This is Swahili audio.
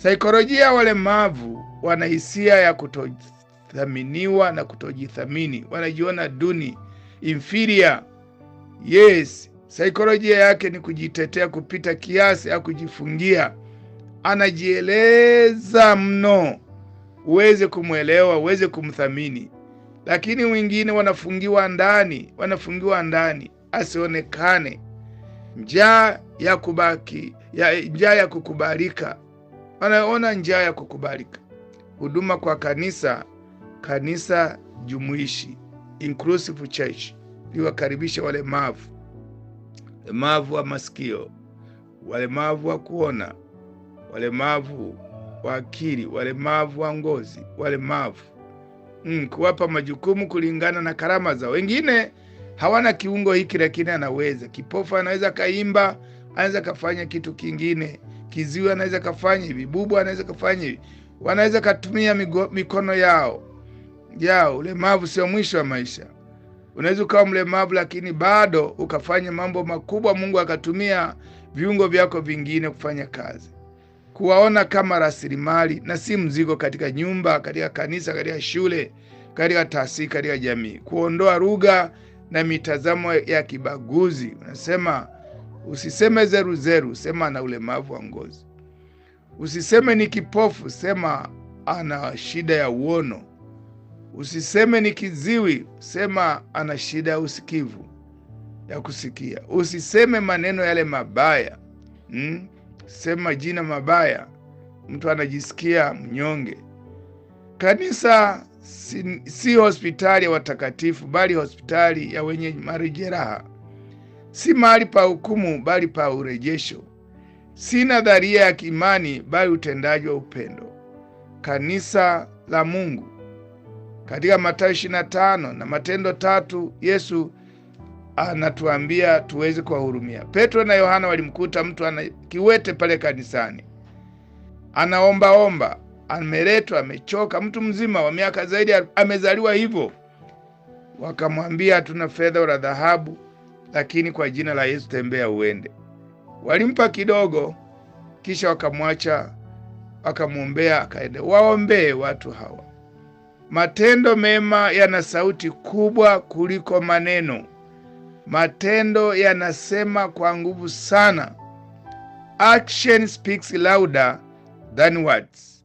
Saikolojia ya walemavu wana hisia ya kutothaminiwa na kutojithamini. Wanajiona duni, inferior. Yes, saikolojia yake ni kujitetea kupita kiasi au kujifungia. Anajieleza mno, uweze kumwelewa, uweze kumthamini. Lakini wengine wanafungiwa ndani, asionekane. Njaa ya kukubalika. Wanaona njaa ya kukubalika. Huduma kwa kanisa jumuishi, inclusive church, liwakaribisha walemavu wa masikio, walemavu wa kuona, walemavu wa akili, walemavu wa ngozi, walemavu kuwapa majukumu kulingana na karama zao. Wengine hawana kiungo hiki lakini anaweza. Kipofu anaweza kaimba, anaweza kafanya kitu kingine. Kiziwi anaweza kafanya hivi, bubu anaweza kafanya hivi. Wanaweza katumia mikono yao. Ulemavu sio mwisho wa maisha. Unaweza ukawa mlemavu lakini bado ukafanya mambo makubwa, Mungu akatumia viungo vyako vingine kufanya kazi. Kuwaona kama rasilimali na si mzigo katika nyumba, katika kanisa, katika shule, katika taasisi, katika jamii. Kuondoa lugha na mitazamo ya kibaguzi. Unasema usiseme zeru, sema ana ulemavu wa ngozi. Usiseme ni kipofu, sema ana shida ya uono. Usiseme ni kiziwi, sema ana shida ya usikivu, ya kusikia. Usiseme maneno yale mabaya. Sema jina mabaya, mtu anajisikia mnyonge. Kanisa si hospitali ya watakatifu, bali hospitali ya wenye majeraha. Si mahali pa hukumu, bali pa urejesho. Si nadharia ya kiimani, bali utendaji wa upendo. Kanisa la Mungu. Katika Mathayo 25 na Matendo 3, Yesu anatuambia tuweze kuwahurumia. Petro na Yohana walimkuta mtu kiwete pale kanisani. Anaomba, ameletwa, amechoka, mtu mzima wa miaka zaidi, amezaliwa hivyo. Wakamwambia, hatuna fedha wala dhahabu, lakini kwa jina la Yesu tembea uende. Walimpa kidogo, kisha wakamwacha, wakamwombea akaenda. Waombee watu hawa. Matendo mema yana sauti kubwa kuliko maneno. Matendo yanasema kwa nguvu sana. Action speaks louder than words.